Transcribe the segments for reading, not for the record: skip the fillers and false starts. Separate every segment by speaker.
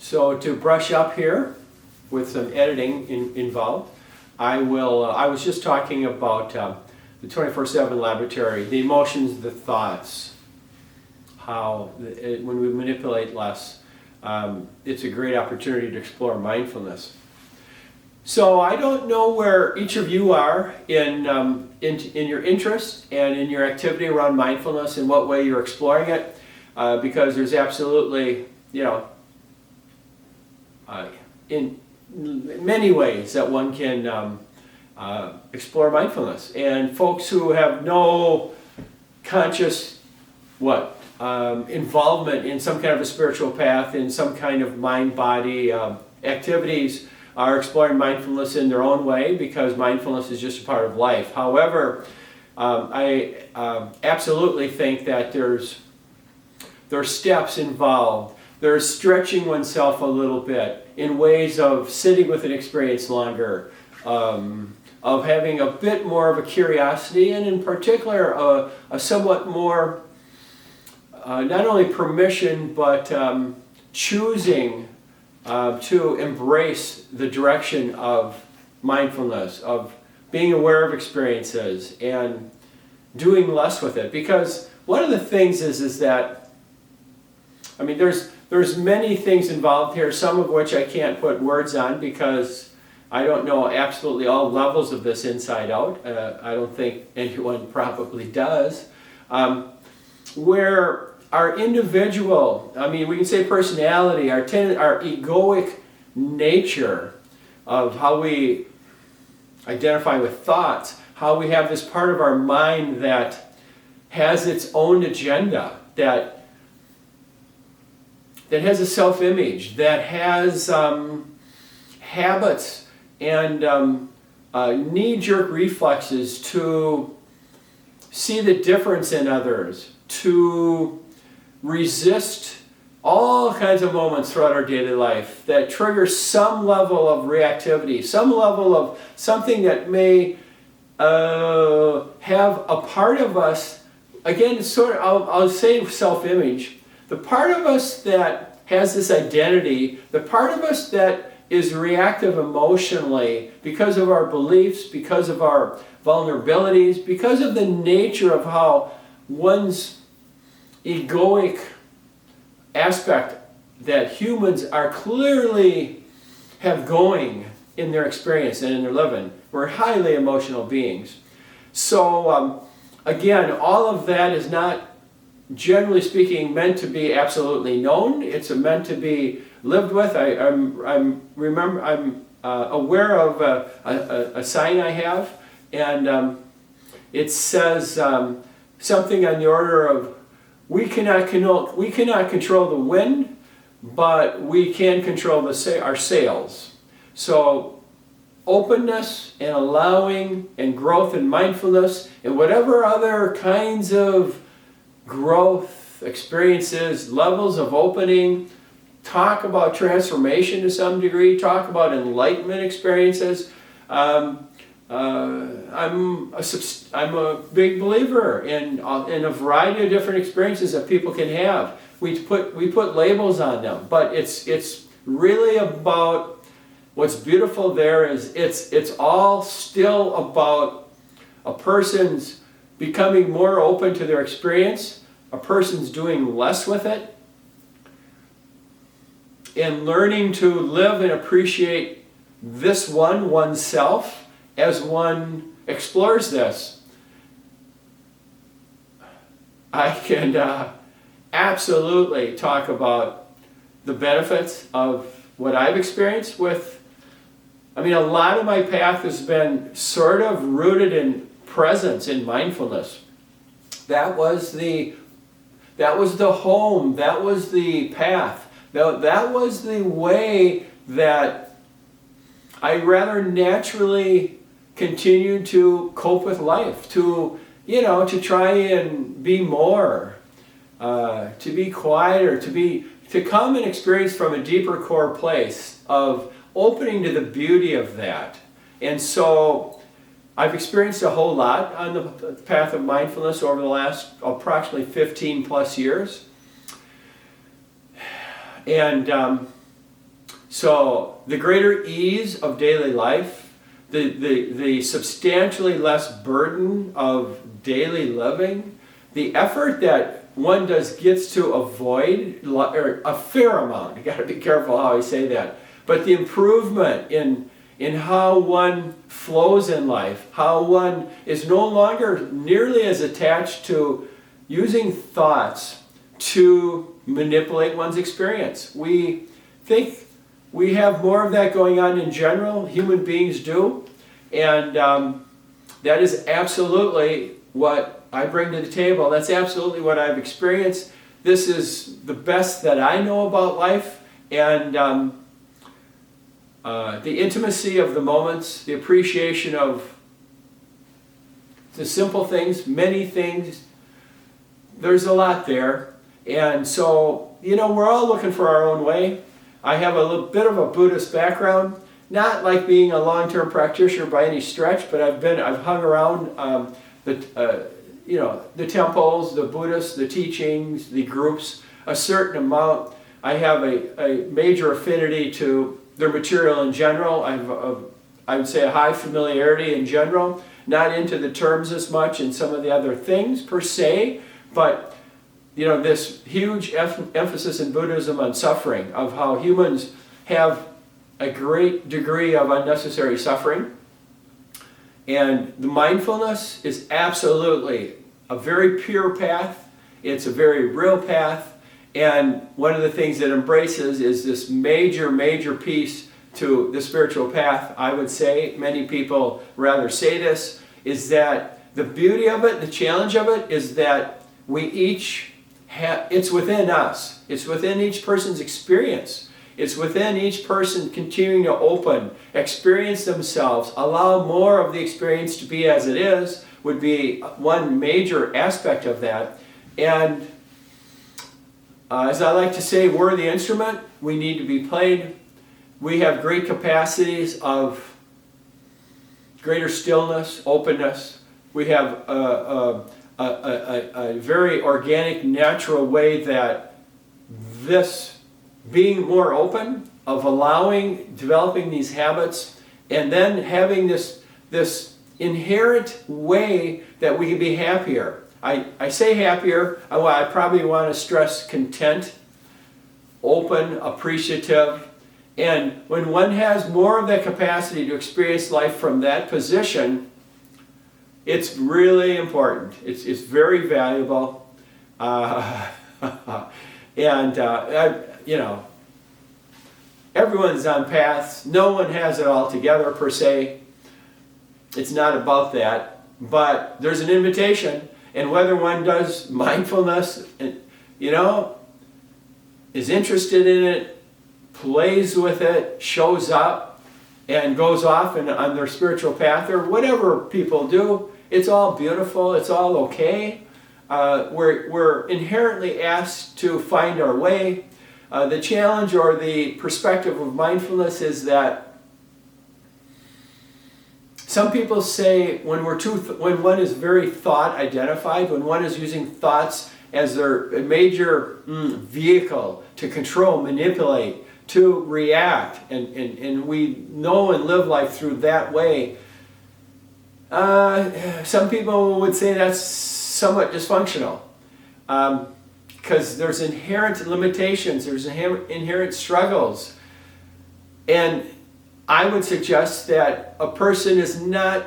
Speaker 1: So to brush up here with some editing involved, I was just talking about the 24/7 laboratory, the emotions, the thoughts, how when we manipulate less, it's a great opportunity to explore mindfulness. So I don't know where each of you are in your interest and in your activity around mindfulness, in what way you're exploring it, because there's absolutely, in many ways that one can explore mindfulness. And folks who have no conscious involvement in some kind of a spiritual path, in some kind of mind-body activities, are exploring mindfulness in their own way, because mindfulness is just a part of life. However, I absolutely think that there's steps involved. There's stretching oneself a little bit in ways of sitting with an experience longer, of having a bit more of a curiosity, and in particular a somewhat more, not only permission, but choosing to embrace the direction of mindfulness, of being aware of experiences and doing less with it. Because one of the things is that, there's many things involved here, some of which I can't put words on because I don't know absolutely all levels of this inside out. I don't think anyone probably does. Where our individual, we can say personality, our egoic nature of how we identify with thoughts, how we have this part of our mind that has its own agenda, that has a self-image, that has habits and knee-jerk reflexes to see the difference in others, to resist all kinds of moments throughout our daily life that trigger some level of reactivity, some level of something that may have a part of us, again, I'll say self-image, the part of us that has this identity, the part of us that is reactive emotionally because of our beliefs, because of our vulnerabilities, because of the nature of how one's egoic aspect that humans are clearly have going in their experience and in their living. We're highly emotional beings. So again, all of that is not, generally speaking, meant to be absolutely known. It's meant to be lived with. I'm aware of a sign I have, and it says something on the order of, we cannot control the wind, but we can control our sails. So openness and allowing and growth and mindfulness and whatever other kinds of growth experiences, levels of opening, talk about transformation to some degree, talk about enlightenment experiences. I'm a big believer in a variety of different experiences that people can have. We put labels on them, but it's really about, what's beautiful there is it's all still about a person's becoming more open to their experience, a person's doing less with it, and learning to live and appreciate this oneself as one explores this. I can absolutely talk about the benefits of what I've experienced with, a lot of my path has been sort of rooted in presence, in mindfulness. That was the home, that was the path. That was the way that I rather naturally continued to cope with life, to try and be more, to be quieter, to come and experience from a deeper core place of opening to the beauty of that. And so I've experienced a whole lot on the path of mindfulness over the last approximately 15 plus years. And So the greater ease of daily life, the substantially less burden of daily living, the effort that one gets to avoid, or a fair amount, you got to be careful how I say that, but the improvement in how one flows in life, how one is no longer nearly as attached to using thoughts to manipulate one's experience. We think we have more of that going on in general, human beings do, and that is absolutely what I bring to the table. That's absolutely what I've experienced. This is the best that I know about life, and the intimacy of the moments, the appreciation of the simple things, many things. There's a lot there. And so, we're all looking for our own way. I have a little bit of a Buddhist background, not like being a long-term practitioner by any stretch, but I've hung around the temples, the Buddhists, the teachings, the groups, a certain amount. I have a major affinity to their material in general. I would say a high familiarity in general, not into the terms as much and some of the other things per se, but this huge emphasis in Buddhism on suffering, of how humans have a great degree of unnecessary suffering. And the mindfulness is absolutely a very pure path. It's a very real path. And one of the things it embraces is this major, major piece to the spiritual path, I would say. Many people rather say this, is that the beauty of it, the challenge of it, is that we each it's within us. It's within each person's experience. It's within each person continuing to open, experience themselves, allow more of the experience to be as it is, would be one major aspect of that. And as I like to say, we're the instrument. We need to be played. We have great capacities of greater stillness, openness. We have a very organic, natural way that this being more open, of developing these habits, and then having this inherent way that we can be happier. I say happier, I probably want to stress content, open, appreciative, and when one has more of that capacity to experience life from that position, it's really important. It's very valuable, everyone's on paths. No one has it all together per se. It's not about that, but there's an invitation. And whether one does mindfulness, is interested in it, plays with it, shows up, and goes off on their spiritual path, or whatever people do, it's all beautiful, it's all okay. We're inherently asked to find our way. The challenge or the perspective of mindfulness is that some people say when one is very thought identified, when one is using thoughts as their major vehicle to control, manipulate, to react, and we know and live life through that way, some people would say that's somewhat dysfunctional. Because there's inherent limitations, there's inherent struggles. And I would suggest that a person is not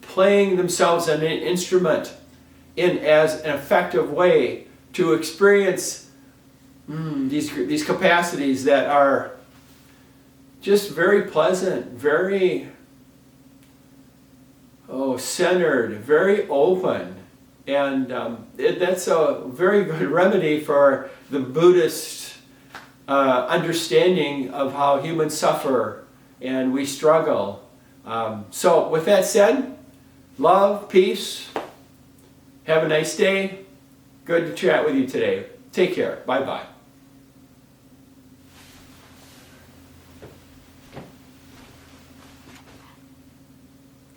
Speaker 1: playing themselves an instrument in as an effective way to experience these capacities that are just very pleasant, very centered, very open. And that's a very good remedy for the Buddhist understanding of how humans suffer and we struggle. So with that said, love, peace, have a nice day. Good to chat with you today. Take care. Bye-bye.